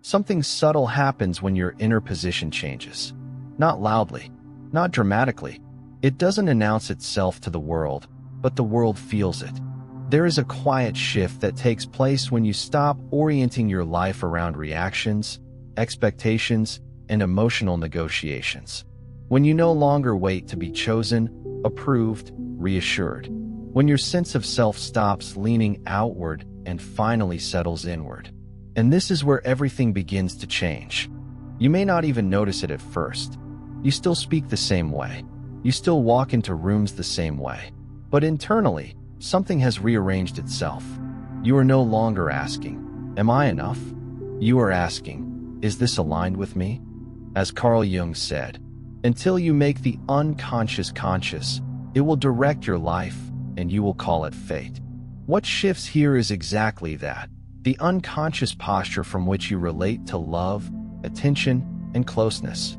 Something subtle happens when your inner position changes. Not loudly, not dramatically. It doesn't announce itself to the world, but the world feels it. There is a quiet shift that takes place when you stop orienting your life around reactions, expectations, and emotional negotiations. When you no longer wait to be chosen, approved, reassured. When your sense of self stops leaning outward and finally settles inward. And this is where everything begins to change. You may not even notice it at first. You still speak the same way. You still walk into rooms the same way. But internally, something has rearranged itself. You are no longer asking, "Am I enough?" You are asking, "Is this aligned with me?" As Carl Jung said, until you make the unconscious conscious, it will direct your life, and you will call it fate. What shifts here is exactly that, the unconscious posture from which you relate to love, attention, and closeness.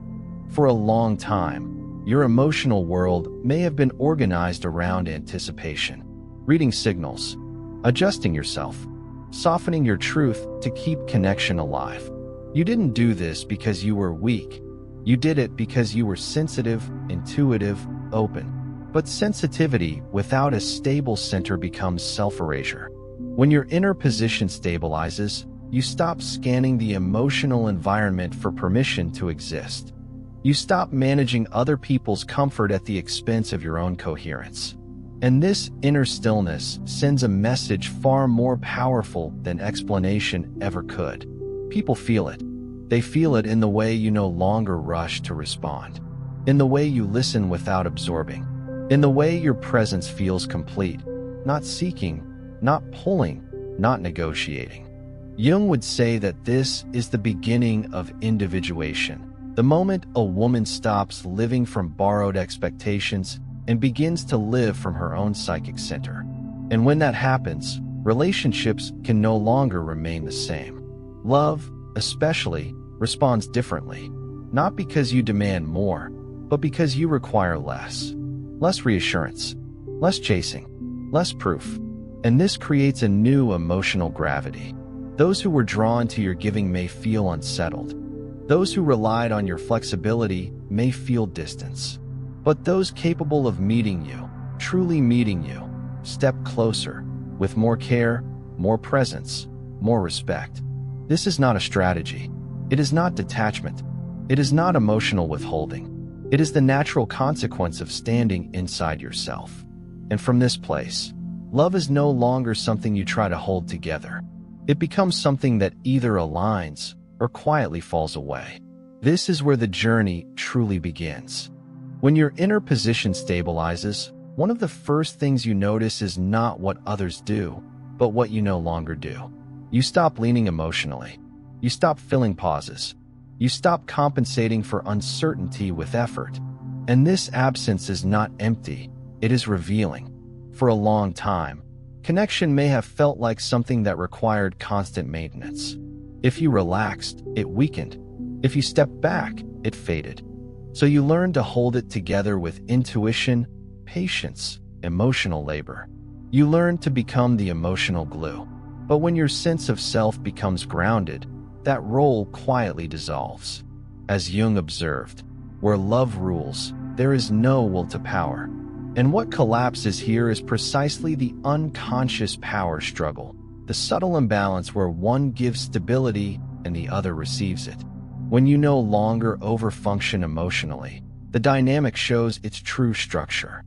For a long time, your emotional world may have been organized around anticipation, reading signals, adjusting yourself, softening your truth to keep connection alive. You didn't do this because you were weak. You did it because you were sensitive, intuitive, open. But sensitivity without a stable center becomes self-erasure. When your inner position stabilizes, you stop scanning the emotional environment for permission to exist. You stop managing other people's comfort at the expense of your own coherence. And this inner stillness sends a message far more powerful than explanation ever could. People feel it. They feel it in the way you no longer rush to respond, in the way you listen without absorbing, in the way your presence feels complete, not seeking, not pulling, not negotiating. Jung would say that this is the beginning of individuation, the moment a woman stops living from borrowed expectations and begins to live from her own psychic center. And when that happens, relationships can no longer remain the same. Love, especially, responds differently, not because you demand more, but because you require less. Less reassurance, less chasing, less proof. And this creates a new emotional gravity. Those who were drawn to your giving may feel unsettled. Those who relied on your flexibility may feel distance. But those capable of meeting you, truly meeting you, step closer, with more care, more presence, more respect. This is not a strategy. It is not detachment. It is not emotional withholding. It is the natural consequence of standing inside yourself. And from this place, love is no longer something you try to hold together. It becomes something that either aligns or quietly falls away. This is where the journey truly begins. When your inner position stabilizes, one of the first things you notice is not what others do, but what you no longer do. You stop leaning emotionally. You stop filling pauses. You stop compensating for uncertainty with effort. And this absence is not empty, it is revealing. For a long time, connection may have felt like something that required constant maintenance. If you relaxed, it weakened. If you stepped back, it faded. So you learned to hold it together with intuition, patience, emotional labor. You learned to become the emotional glue. But when your sense of self becomes grounded, that role quietly dissolves. As Jung observed, where love rules, there is no will to power. And what collapses here is precisely the unconscious power struggle, the subtle imbalance where one gives stability and the other receives it. When you no longer overfunction emotionally, the dynamic shows its true structure.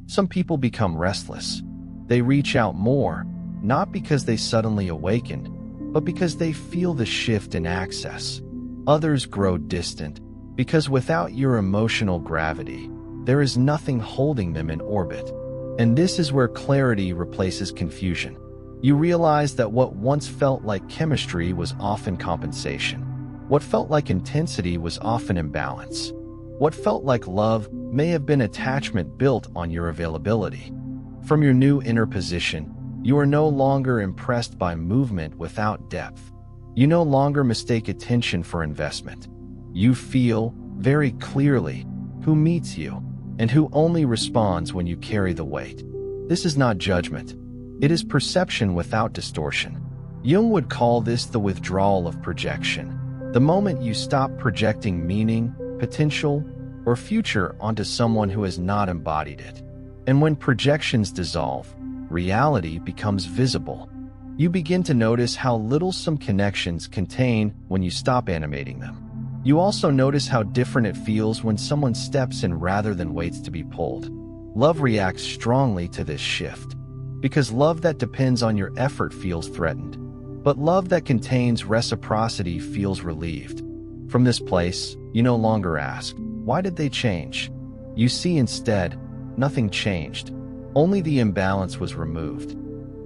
Some people become restless. They reach out more, not because they suddenly awakened, but because they feel the shift in access. Others grow distant, because without your emotional gravity, there is nothing holding them in orbit. And this is where clarity replaces confusion. You realize that what once felt like chemistry was often compensation. What felt like intensity was often imbalance. What felt like love may have been attachment built on your availability. From your new inner position, you are no longer impressed by movement without depth. You no longer mistake attention for investment. You feel, very clearly, who meets you, and who only responds when you carry the weight. This is not judgment. It is perception without distortion. Jung would call this the withdrawal of projection, The moment you stop projecting meaning, potential, or future onto someone who has not embodied it. And when projections dissolve, reality becomes visible. You begin to notice how little some connections contain when you stop animating them. You also notice how different it feels when someone steps in rather than waits to be pulled. Love reacts strongly to this shift, because love that depends on your effort feels threatened, but love that contains reciprocity feels relieved. From this place, you no longer ask, why did they change? You see instead, nothing changed, only the imbalance was removed.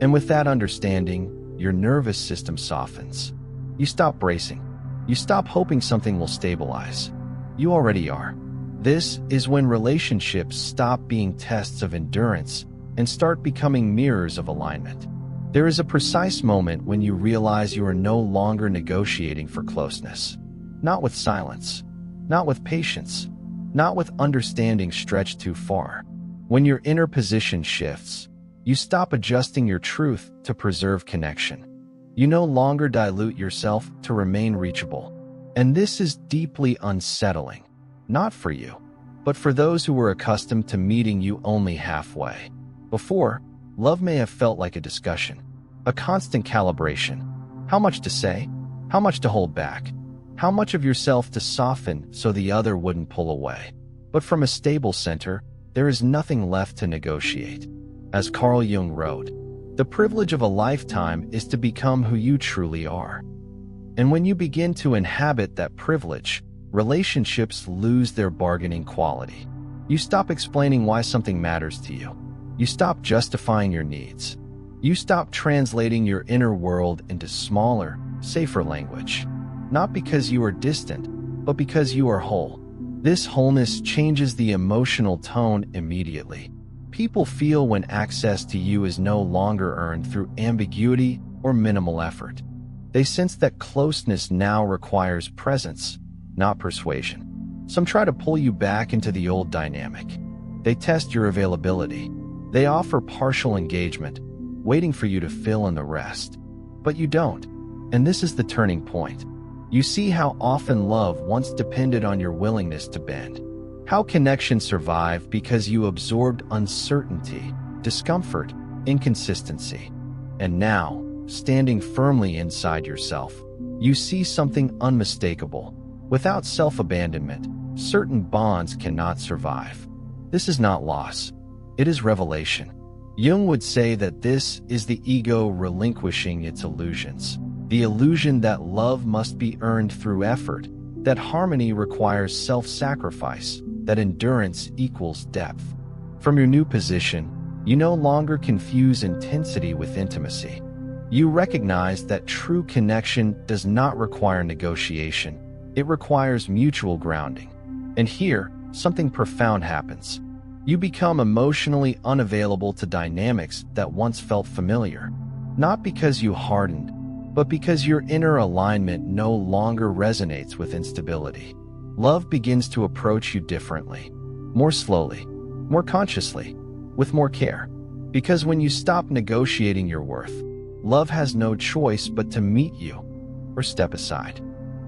And with that understanding, your nervous system softens. You stop bracing. You stop hoping something will stabilize. You already are. This is when relationships stop being tests of endurance and start becoming mirrors of alignment. There is a precise moment when you realize you are no longer negotiating for closeness. Not with silence, not with patience, not with understanding stretched too far. When your inner position shifts, you stop adjusting your truth to preserve connection. You no longer dilute yourself to remain reachable. And this is deeply unsettling, not for you, but for those who were accustomed to meeting you only halfway. Before, love may have felt like a discussion, a constant calibration. How much to say? How much to hold back? How much of yourself to soften so the other wouldn't pull away? But from a stable center, there is nothing left to negotiate. As Carl Jung wrote, the privilege of a lifetime is to become who you truly are. And when you begin to inhabit that privilege, relationships lose their bargaining quality. You stop explaining why something matters to you. You stop justifying your needs. You stop translating your inner world into smaller, safer language. Not because you are distant, but because you are whole. This wholeness changes the emotional tone immediately. People feel when access to you is no longer earned through ambiguity or minimal effort. They sense that closeness now requires presence, not persuasion. Some try to pull you back into the old dynamic. They test your availability. They offer partial engagement, waiting for you to fill in the rest. But you don't. And this is the turning point. You see how often love once depended on your willingness to bend. How connection survived because you absorbed uncertainty, discomfort, inconsistency. And now, standing firmly inside yourself, you see something unmistakable. Without self-abandonment, certain bonds cannot survive. This is not loss. It is revelation. Jung would say that this is the ego relinquishing its illusions. The illusion that love must be earned through effort, that harmony requires self-sacrifice, that endurance equals depth. From your new position, you no longer confuse intensity with intimacy. You recognize that true connection does not require negotiation. It requires mutual grounding. And here, something profound happens. You become emotionally unavailable to dynamics that once felt familiar. Not because you hardened, but because your inner alignment no longer resonates with instability. Love begins to approach you differently, more slowly, more consciously, with more care. Because when you stop negotiating your worth, love has no choice but to meet you or step aside.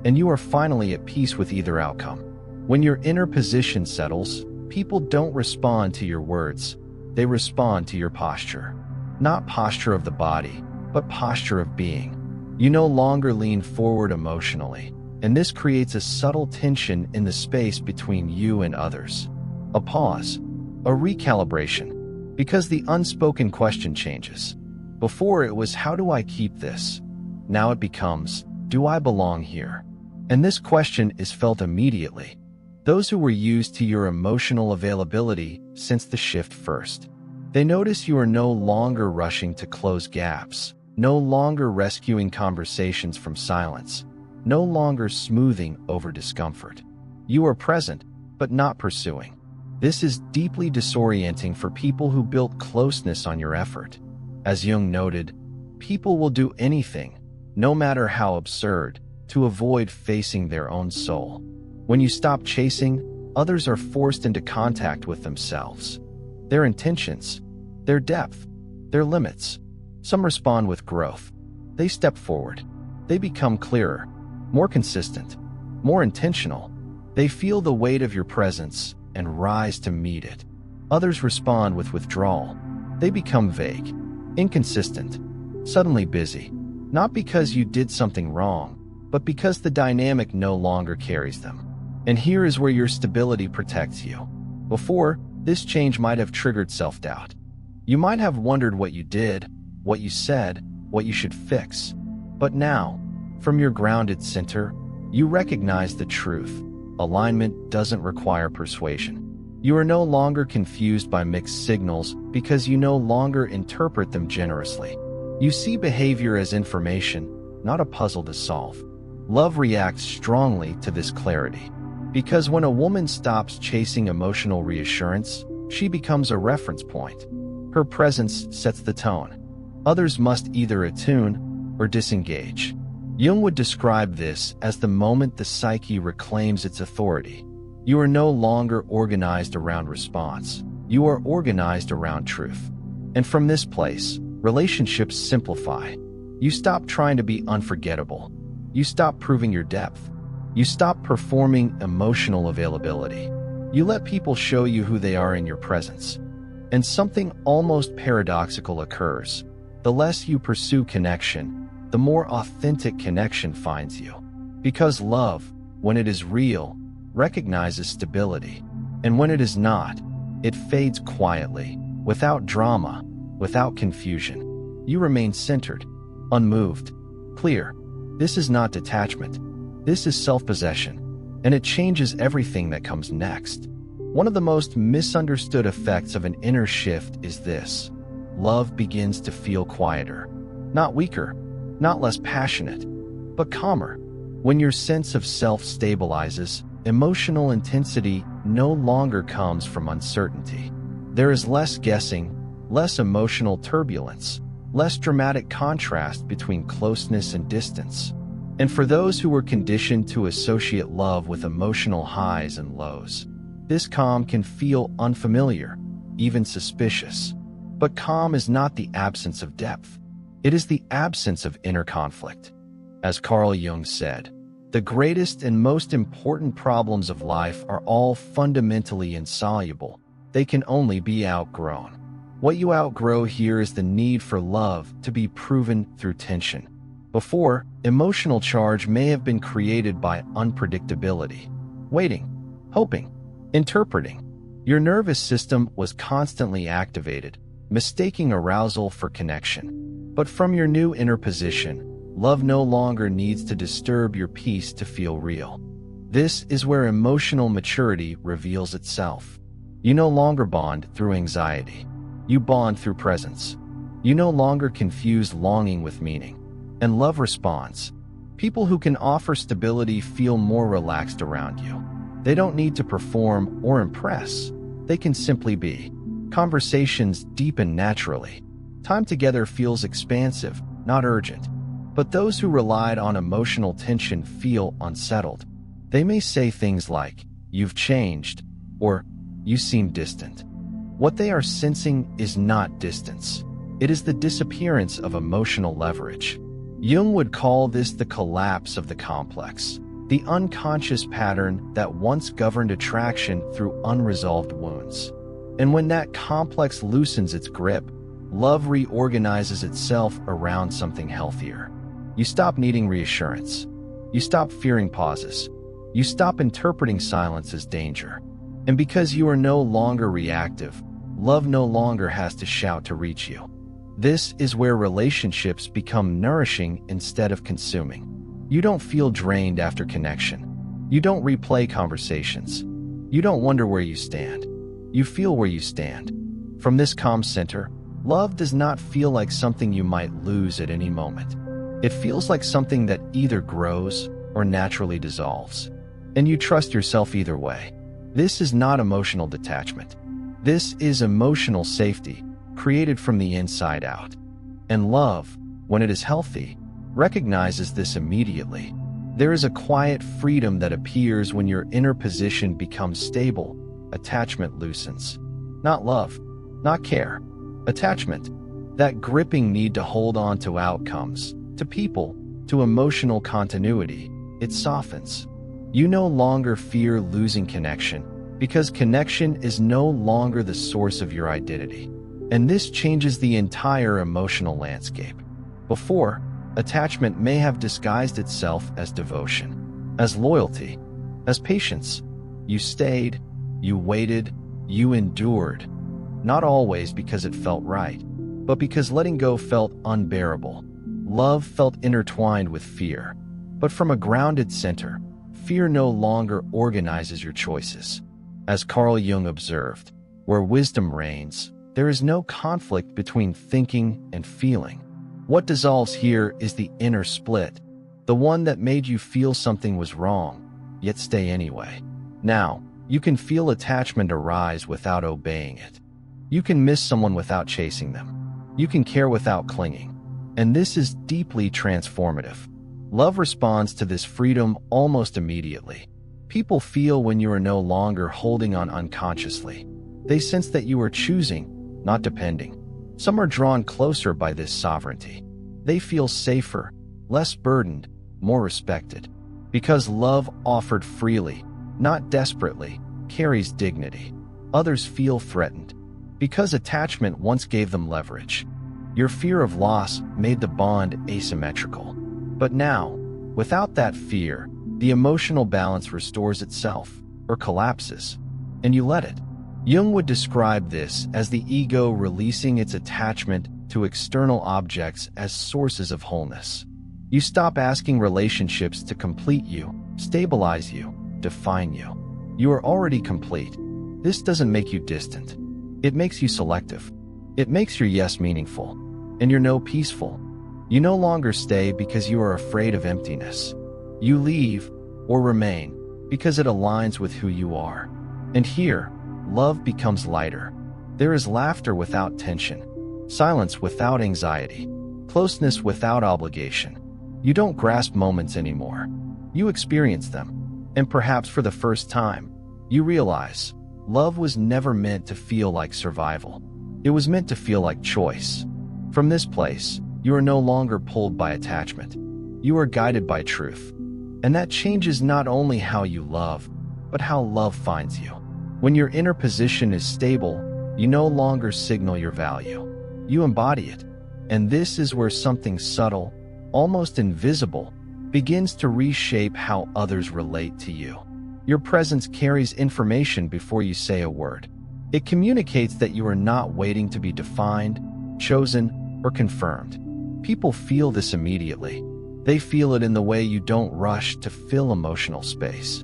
And you are finally at peace with either outcome. When your inner position settles, people don't respond to your words. They respond to your posture. Not posture of the body, but posture of being. You no longer lean forward emotionally, and this creates a subtle tension in the space between you and others. A pause, a recalibration, because the unspoken question changes. Before it was, how do I keep this? Now it becomes, do I belong here? And this question is felt immediately. Those who were used to your emotional availability sense the shift first. They notice you are no longer rushing to close gaps, no longer rescuing conversations from silence, no longer smoothing over discomfort. You are present, but not pursuing. This is deeply disorienting for people who built closeness on your effort. As Jung noted, people will do anything, no matter how absurd, to avoid facing their own soul. When you stop chasing, others are forced into contact with themselves. Their intentions, their depth, their limits. Some respond with growth. They step forward. They become clearer. more consistent, more intentional. They feel the weight of your presence and rise to meet it. Others respond with withdrawal. They become vague, inconsistent, suddenly busy, not because you did something wrong, but because the dynamic no longer carries them. And here is where your stability protects you. Before, this change might have triggered self-doubt. You might have wondered what you did, what you said, what you should fix. But now, from your grounded center, you recognize the truth. Alignment doesn't require persuasion. You are no longer confused by mixed signals because you no longer interpret them generously. You see behavior as information, not a puzzle to solve. Love reacts strongly to this clarity. Because when a woman stops chasing emotional reassurance, she becomes a reference point. Her presence sets the tone. Others must either attune or disengage. Jung would describe this as the moment the psyche reclaims its authority. You are no longer organized around response. You are organized around truth. And from this place, relationships simplify. You stop trying to be unforgettable. You stop proving your depth. You stop performing emotional availability. You let people show you who they are in your presence. And something almost paradoxical occurs. The less you pursue connection, the more authentic connection finds you. Because love, when it is real, recognizes stability. And when it is not, it fades quietly, without drama, without confusion. You remain centered, unmoved, clear. This is not detachment. This is self-possession, and it changes everything that comes next. One of the most misunderstood effects of an inner shift is this. Love begins to feel quieter, not weaker, not less passionate, but calmer. When your sense of self stabilizes, emotional intensity no longer comes from uncertainty. There is less guessing, less emotional turbulence, less dramatic contrast between closeness and distance. And for those who were conditioned to associate love with emotional highs and lows, this calm can feel unfamiliar, even suspicious. But calm is not the absence of depth. It is the absence of inner conflict. As Carl Jung said, the greatest and most important problems of life are all fundamentally insoluble. They can only be outgrown. What you outgrow here is the need for love to be proven through tension. Before, emotional charge may have been created by unpredictability, waiting, hoping, interpreting. Your nervous system was constantly activated, mistaking arousal for connection. But from your new inner position, love no longer needs to disturb your peace to feel real. This is where emotional maturity reveals itself. You no longer bond through anxiety. You bond through presence. You no longer confuse longing with meaning. And love responds. People who can offer stability feel more relaxed around you. They don't need to perform or impress. They can simply be. Conversations deepen naturally. Time together feels expansive, not urgent. But those who relied on emotional tension feel unsettled. They may say things like, "You've changed," or "You seem distant." What they are sensing is not distance. It is the disappearance of emotional leverage. Jung would call this the collapse of the complex, the unconscious pattern that once governed attraction through unresolved wounds. And when that complex loosens its grip, love reorganizes itself around something healthier. You stop needing reassurance. You stop fearing pauses. You stop interpreting silence as danger. And because you are no longer reactive, love no longer has to shout to reach you. This is where relationships become nourishing instead of consuming. You don't feel drained after connection. You don't replay conversations. You don't wonder where you stand. You feel where you stand. From this calm center, love does not feel like something you might lose at any moment. It feels like something that either grows or naturally dissolves. And you trust yourself either way. This is not emotional detachment. This is emotional safety, created from the inside out. And love, when it is healthy, recognizes this immediately. There is a quiet freedom that appears when your inner position becomes stable. Attachment loosens. Not love, not care. Attachment, that gripping need to hold on to outcomes, to people, to emotional continuity, it softens. You no longer fear losing connection because connection is no longer the source of your identity. And this changes the entire emotional landscape. Before, attachment may have disguised itself as devotion, as loyalty, as patience. You stayed, you waited, you endured. Not always because it felt right, but because letting go felt unbearable. Love felt intertwined with fear. But from a grounded center, fear no longer organizes your choices. As Carl Jung observed, where wisdom reigns, there is no conflict between thinking and feeling. What dissolves here is the inner split, the one that made you feel something was wrong, yet stay anyway. Now, you can feel attachment arise without obeying it. You can miss someone without chasing them. You can care without clinging. And this is deeply transformative. Love responds to this freedom almost immediately. People feel when you are no longer holding on unconsciously. They sense that you are choosing, not depending. Some are drawn closer by this sovereignty. They feel safer, less burdened, more respected. Because love offered freely, not desperately, carries dignity. Others feel threatened because attachment once gave them leverage. Your fear of loss made the bond asymmetrical. But now, without that fear, the emotional balance restores itself, or collapses, and you let it. Jung would describe this as the ego releasing its attachment to external objects as sources of wholeness. You stop asking relationships to complete you, stabilize you, define you. You are already complete. This doesn't make you distant. It makes you selective. It makes your yes meaningful, and your no peaceful. You no longer stay because you are afraid of emptiness. You leave, or remain, because it aligns with who you are. And here, love becomes lighter. There is laughter without tension, silence without anxiety, closeness without obligation. You don't grasp moments anymore. You experience them. And perhaps for the first time, you realize love was never meant to feel like survival. It was meant to feel like choice. From this place, you are no longer pulled by attachment. You are guided by truth. And that changes not only how you love, but how love finds you. When your inner position is stable, you no longer signal your value. You embody it. And this is where something subtle, almost invisible, begins to reshape how others relate to you. Your presence carries information before you say a word. It communicates that you are not waiting to be defined, chosen, or confirmed. People feel this immediately. They feel it in the way you don't rush to fill emotional space,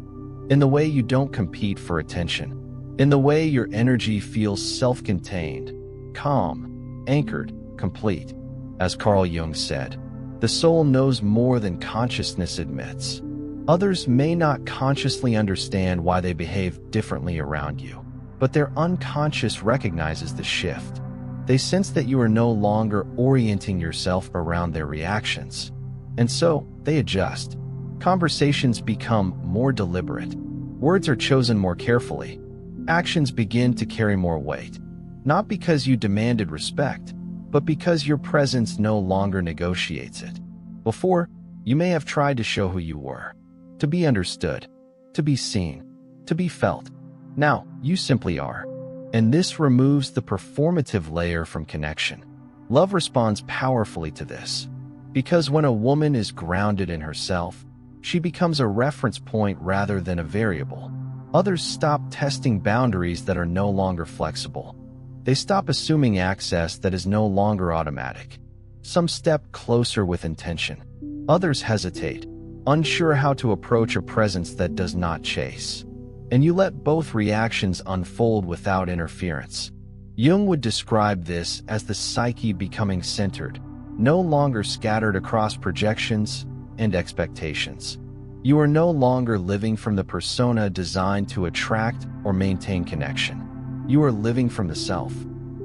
in the way you don't compete for attention, in the way your energy feels self-contained, calm, anchored, complete. As Carl Jung said, the soul knows more than consciousness admits. Others may not consciously understand why they behave differently around you, but their unconscious recognizes the shift. They sense that you are no longer orienting yourself around their reactions, and so they adjust. Conversations become more deliberate. Words are chosen more carefully. Actions begin to carry more weight, not because you demanded respect, but because your presence no longer negotiates it. Before, you may have tried to show who you were, to be understood, to be seen, to be felt. Now, you simply are. And this removes the performative layer from connection. Love responds powerfully to this, because when a woman is grounded in herself, she becomes a reference point rather than a variable. Others stop testing boundaries that are no longer flexible. They stop assuming access that is no longer automatic. Some step closer with intention. Others hesitate, unsure how to approach a presence that does not chase. And you let both reactions unfold without interference. Jung would describe this as the psyche becoming centered, no longer scattered across projections and expectations. You are no longer living from the persona designed to attract or maintain connection. You are living from the self.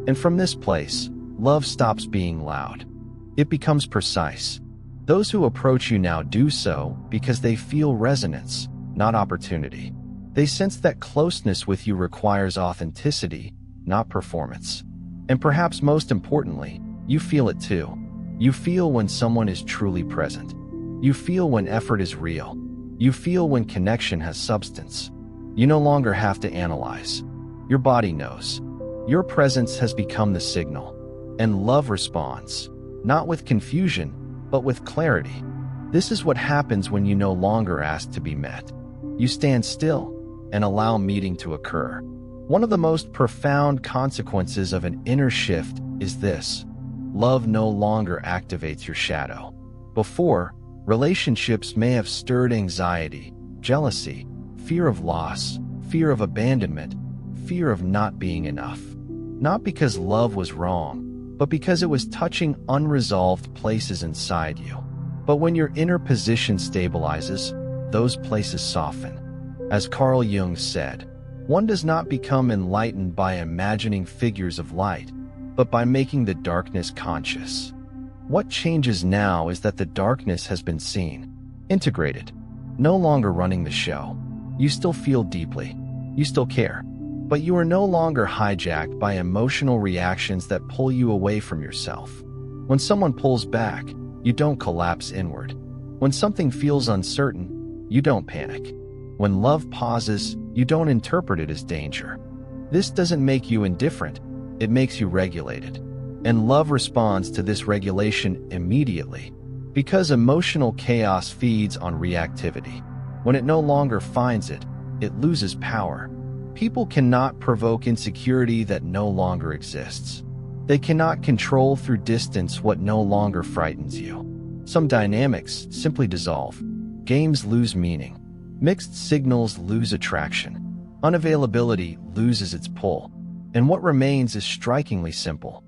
And from this place, love stops being loud. It becomes precise. Those who approach you now do so because they feel resonance, not opportunity. They sense that closeness with you requires authenticity, not performance. And perhaps most importantly, you feel it too. You feel when someone is truly present. You feel when effort is real. You feel when connection has substance. You no longer have to analyze. Your body knows. Your presence has become the signal. And love responds, not with confusion, but with clarity. This is what happens when you no longer ask to be met. You stand still and allow meeting to occur. One of the most profound consequences of an inner shift is this: love no longer activates your shadow. Before, relationships may have stirred anxiety, jealousy, fear of loss, fear of abandonment, fear of not being enough. Not because love was wrong, but because it was touching unresolved places inside you. But when your inner position stabilizes, those places soften. As Carl Jung said, one does not become enlightened by imagining figures of light, but by making the darkness conscious. What changes now is that the darkness has been seen, integrated, no longer running the show. You still feel deeply, you still care, but you are no longer hijacked by emotional reactions that pull you away from yourself. When someone pulls back, you don't collapse inward. When something feels uncertain, you don't panic. When love pauses, you don't interpret it as danger. This doesn't make you indifferent, it makes you regulated. And love responds to this regulation immediately, because emotional chaos feeds on reactivity. When it no longer finds it, it loses power. People cannot provoke insecurity that no longer exists. They cannot control through distance what no longer frightens you. Some dynamics simply dissolve. Games lose meaning. Mixed signals lose attraction. Unavailability loses its pull. And what remains is strikingly simple.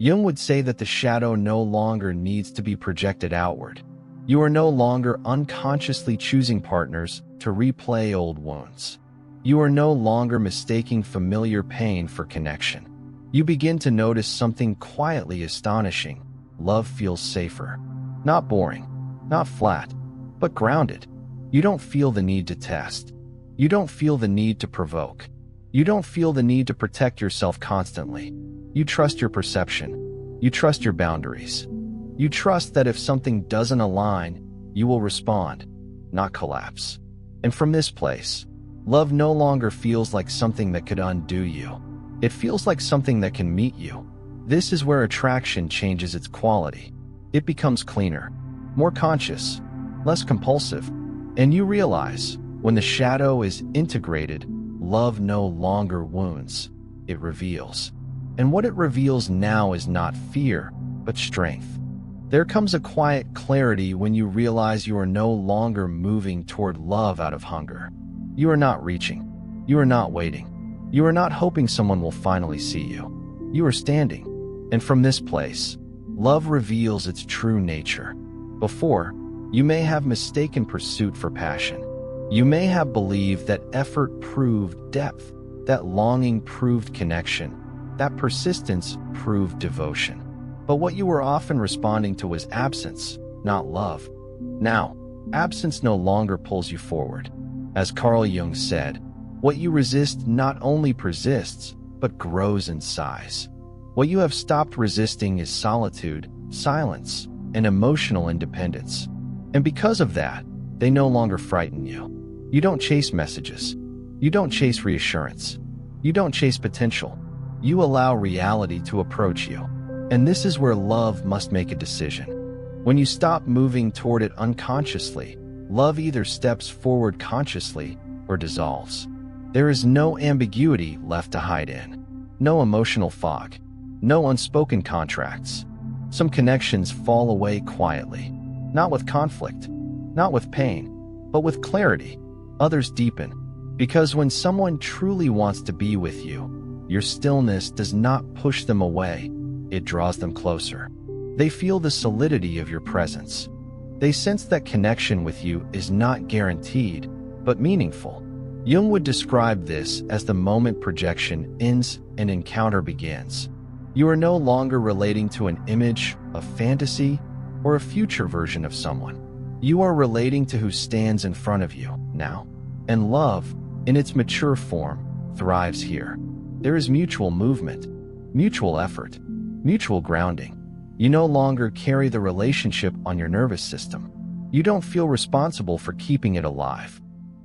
Jung would say that the shadow no longer needs to be projected outward. You are no longer unconsciously choosing partners to replay old wounds. You are no longer mistaking familiar pain for connection. You begin to notice something quietly astonishing. Love feels safer. Not boring, not flat, but grounded. You don't feel the need to test. You don't feel the need to provoke. You don't feel the need to protect yourself constantly. You trust your perception. You trust your boundaries. You trust that if something doesn't align, you will respond, not collapse. And from this place, love no longer feels like something that could undo you. It feels like something that can meet you. This is where attraction changes its quality. It becomes cleaner, more conscious, less compulsive. And you realize, when the shadow is integrated, love no longer wounds, it reveals. And what it reveals now is not fear, but strength. There comes a quiet clarity when you realize you are no longer moving toward love out of hunger. You are not reaching. You are not waiting. You are not hoping someone will finally see you. You are standing. And from this place, love reveals its true nature. Before, you may have mistaken pursuit for passion. You may have believed that effort proved depth, that longing proved connection, that persistence proved devotion. But what you were often responding to was absence, not love. Now, absence no longer pulls you forward. As Carl Jung said, what you resist not only persists, but grows in size. What you have stopped resisting is solitude, silence, and emotional independence. And because of that, they no longer frighten you. You don't chase messages. You don't chase reassurance. You don't chase potential. You allow reality to approach you. And this is where love must make a decision. When you stop moving toward it unconsciously, love either steps forward consciously or dissolves. There is no ambiguity left to hide in. No emotional fog. No unspoken contracts. Some connections fall away quietly. Not with conflict. Not with pain. But with clarity. Others deepen. Because when someone truly wants to be with you, your stillness does not push them away. It draws them closer. They feel the solidity of your presence. They sense that connection with you is not guaranteed, but meaningful. Jung would describe this as the moment projection ends and encounter begins. You are no longer relating to an image, a fantasy, or a future version of someone. You are relating to who stands in front of you now. And love, in its mature form, thrives here. There is mutual movement, mutual effort, mutual grounding. You no longer carry the relationship on your nervous system. You don't feel responsible for keeping it alive.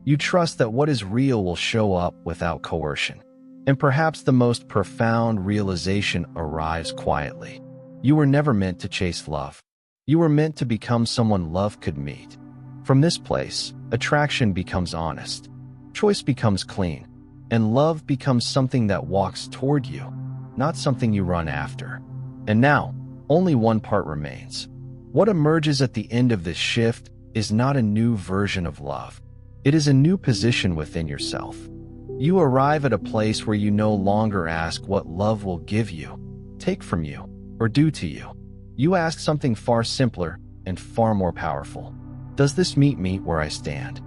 You trust that what is real will show up without coercion. And perhaps the most profound realization arrives quietly. You were never meant to chase love. You were meant to become someone love could meet. From this place, attraction becomes honest, choice becomes clean, and love becomes something that walks toward you, not something you run after. And now, only one part remains. What emerges at the end of this shift is not a new version of love. It is a new position within yourself. You arrive at a place where you no longer ask what love will give you, take from you, or do to you. You ask something far simpler and far more powerful. Does this meet me where I stand?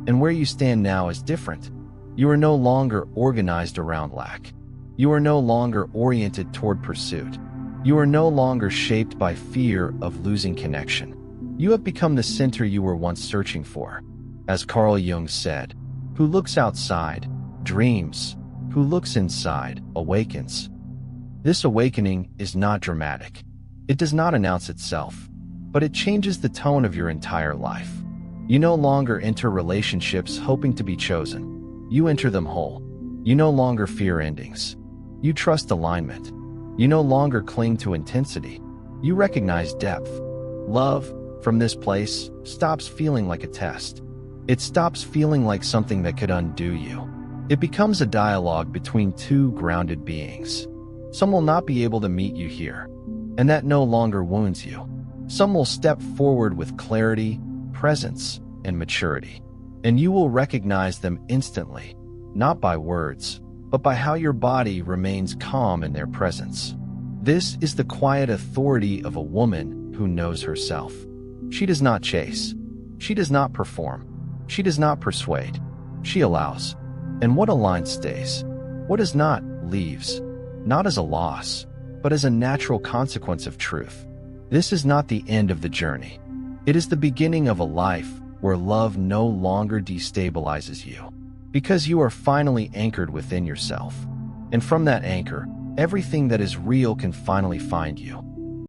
And where you stand now is different. You are no longer organized around lack. You are no longer oriented toward pursuit. You are no longer shaped by fear of losing connection. You have become the center you were once searching for. As Carl Jung said, "Who looks outside dreams, who looks inside awakens." This awakening is not dramatic. It does not announce itself, but it changes the tone of your entire life. You no longer enter relationships hoping to be chosen. You enter them whole. You no longer fear endings. You trust alignment. You no longer cling to intensity. You recognize depth. Love, from this place, stops feeling like a test. It stops feeling like something that could undo you. It becomes a dialogue between two grounded beings. Some will not be able to meet you here, and that no longer wounds you. Some will step forward with clarity, presence, and maturity, and you will recognize them instantly, not by words, but by how your body remains calm in their presence. This is the quiet authority of a woman who knows herself. She does not chase. She does not perform. She does not persuade. She allows. And what aligns stays. What does not, leaves. Not as a loss, but as a natural consequence of truth. This is not the end of the journey. It is the beginning of a life where love no longer destabilizes you, because you are finally anchored within yourself. And from that anchor, everything that is real can finally find you.